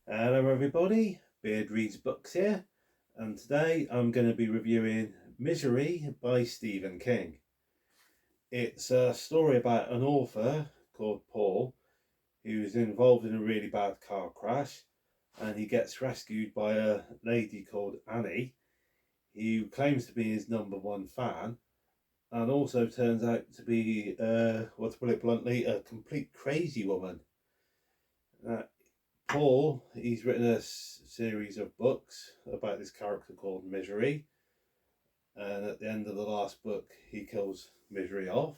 Hello everybody, Beard Reads Books here, and today I'm going to be reviewing Misery by Stephen King. It's a story about an author called Paul who's involved in a really bad car crash, and he gets rescued by a lady called Annie who claims to be his number one fan, and also turns out to be, well, to put it bluntly, a complete crazy woman. Uh, Paul, he's written a series of books about this character called Misery, and at the end of the last book, he kills Misery off.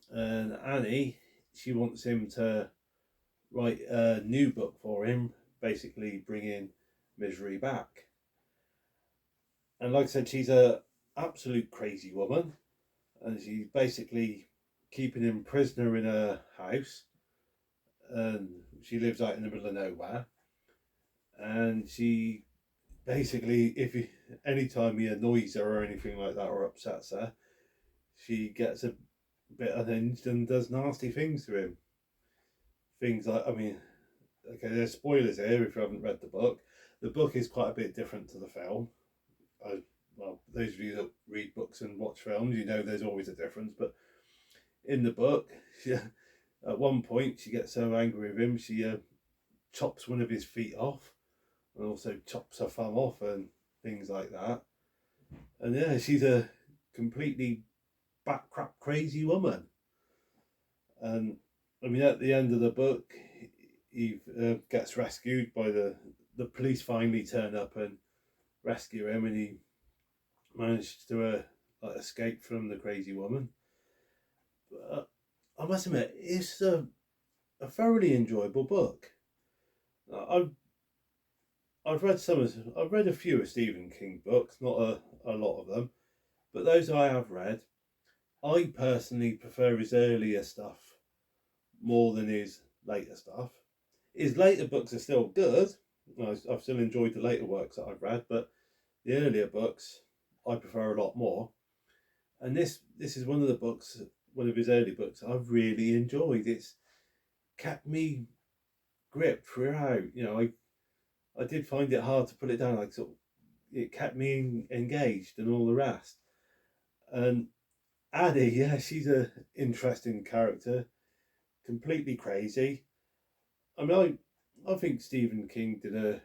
And Annie, she wants him to write a new book for him, basically bringing Misery back. And like I said, she's a absolute crazy woman, and she's basically keeping him prisoner in a house, and she lives out in the middle of nowhere. And she basically, if he, anytime he annoys her or anything like that or upsets her, she gets a bit unhinged and does nasty things to him. Things like, I mean, okay, there's spoilers here if you haven't read the book. The book is quite a bit different to the film. Well, those of you that read books and watch films, you know there's always a difference. But in the book, she, at one point, she gets so angry with him, she chops one of his feet off and also chops her thumb off and things like that. And yeah, she's a completely bat crap crazy woman. And I mean, at the end of the book, he gets rescued by the police. Finally, turn up and rescue him, and he managed to escape from the crazy woman. But I must admit, it's a thoroughly enjoyable book. I've I've read I've read a few of Stephen King books, not a lot of them, but those I have read, I personally prefer his earlier stuff more than his later stuff. His later books are still good. I've still enjoyed the later works that I've read, but the earlier books I prefer a lot more. And this is one of the books, one of his early books I've really enjoyed. It's kept me gripped throughout. I did find it hard to put it down. Like it kept me engaged and all the rest. And Addie, yeah, she's a interesting character, completely crazy. I mean, I think Stephen King did a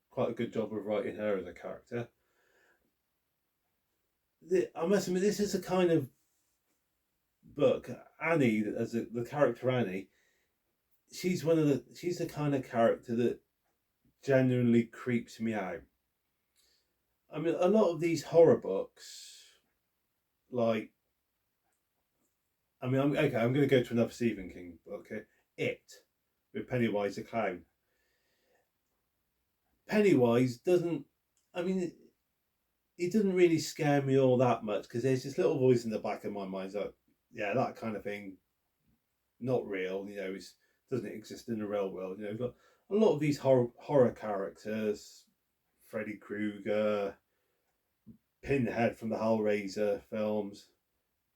quite a good job of writing her as a character. I must admit, this is a kind of book. Annie, the character Annie, she's the kind of character that genuinely creeps me out. I mean, a lot of these horror books, like, I'm going to go to another Stephen King book. Okay? It, with Pennywise the clown. Pennywise doesn't. I mean, it doesn't really scare me all that much because there's this little voice in the back of my mind like, yeah, that kind of thing, not real. It doesn't exist in the real world. But a lot of these horror characters, Freddy Krueger, Pinhead from the Hellraiser films,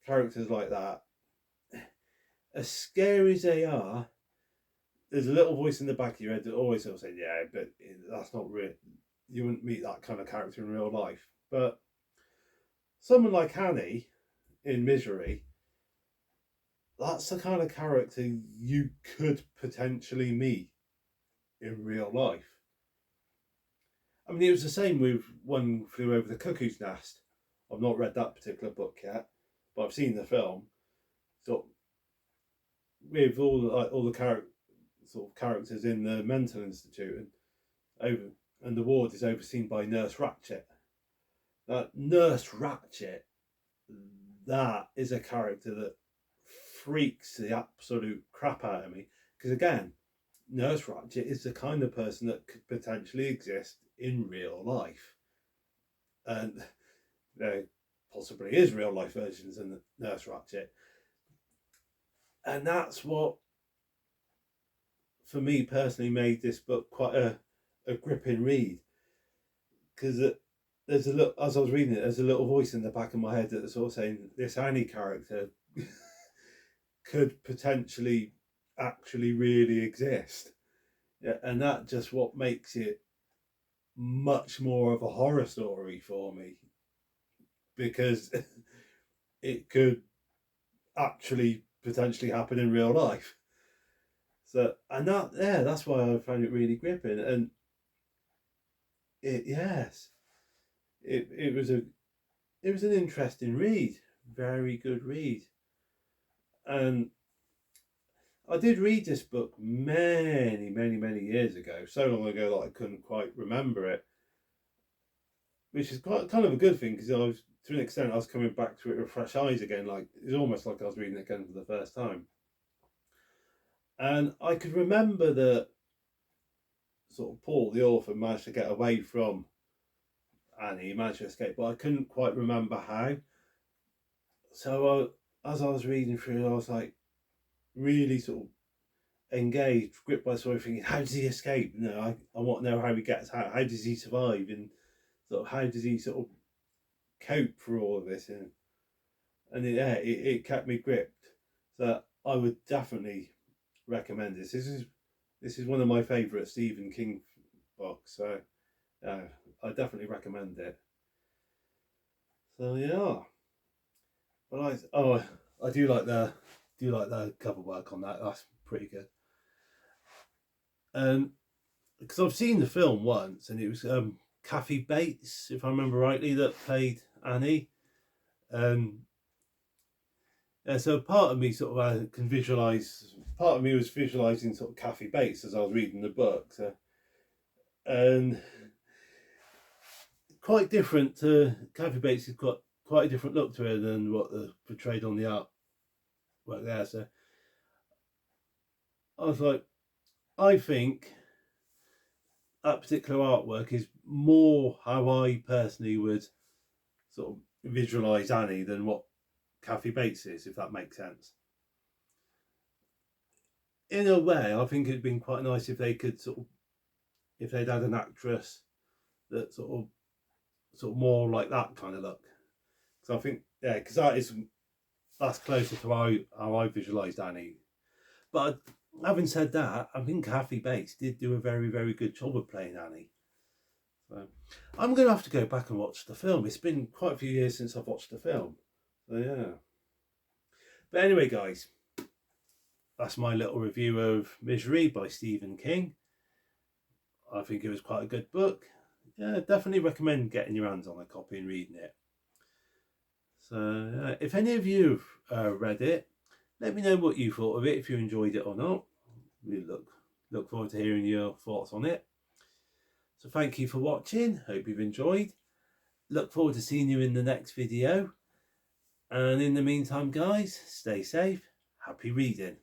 characters like that, as scary as they are, there's a little voice in the back of your head that always sort of saying, yeah, but that's not real. You wouldn't meet that kind of character in real life. But someone like Annie in Misery, that's the kind of character you could potentially meet in real life. I mean, it was the same with One Flew Over the Cuckoo's Nest. I've not read that particular book yet, but I've seen the film. So with all the sort of characters in the mental institute, and the ward is overseen by Nurse Ratched. That Nurse Ratched, that is a character that freaks the absolute crap out of me. Because again, Nurse Ratched is the kind of person that could potentially exist in real life. And there possibly is real life versions of Nurse Ratched. And that's what, for me personally, made this book quite a gripping read. Because there's a little, as I was reading it, there's a little voice in the back of my head that's sort of saying this Annie character could potentially actually really exist. Yeah, and that just what makes it much more of a horror story for me, because it could actually potentially happen in real life. So, and that, yeah, that's why I found it really gripping. And yes, it was an interesting read, very good read. And I did read this book many years ago, so long ago that I couldn't quite remember it, which is quite kind of a good thing, because I was, to an extent, I was coming back to it with fresh eyes again. Like, it's almost like I was reading it again for the first time. And I could remember that sort of Paul, the author, managed to get away from Annie, he managed to escape, but I couldn't quite remember how. So as I was reading through, I was like really sort of engaged, gripped by the story, thinking, how does he escape? You know, I want to know how he gets out. How does he survive? And sort of how does he sort of cope for all of this? And yeah, it kept me gripped. So I would definitely recommend this. This is one of my favourite Stephen King books. So I definitely recommend it. So yeah, but I do like the cover work on that. That's pretty good. Because I've seen the film once, and it was Kathy Bates, if I remember rightly, that played Annie. So part of me sort of can visualize. Part of me was visualizing sort of Kathy Bates as I was reading the book. So, and quite different to Kathy Bates has got quite a different look to her than what the portrayed on the artwork there. So I was like, I think that particular artwork is more how I personally would sort of visualize Annie than what Kathy Bates is, if that makes sense. In a way, I think it'd been quite nice if they could if they'd had an actress that sort of more like that kind of look. So I think, yeah, because that's closer to how I visualised Annie. But having said that, I think Kathy Bates did do a very good job of playing Annie. So I'm going to have to go back and watch the film. It's been quite a few years since I've watched the film. So yeah. But anyway, guys, that's my little review of Misery by Stephen King. I think it was quite a good book. Yeah, definitely recommend getting your hands on a copy and reading it. So if any of you have read it, let me know what you thought of it, if you enjoyed it or not. We look forward to hearing your thoughts on it. So thank you for watching. Hope you've enjoyed. Look forward to seeing you in the next video. And in the meantime, guys, stay safe. Happy reading.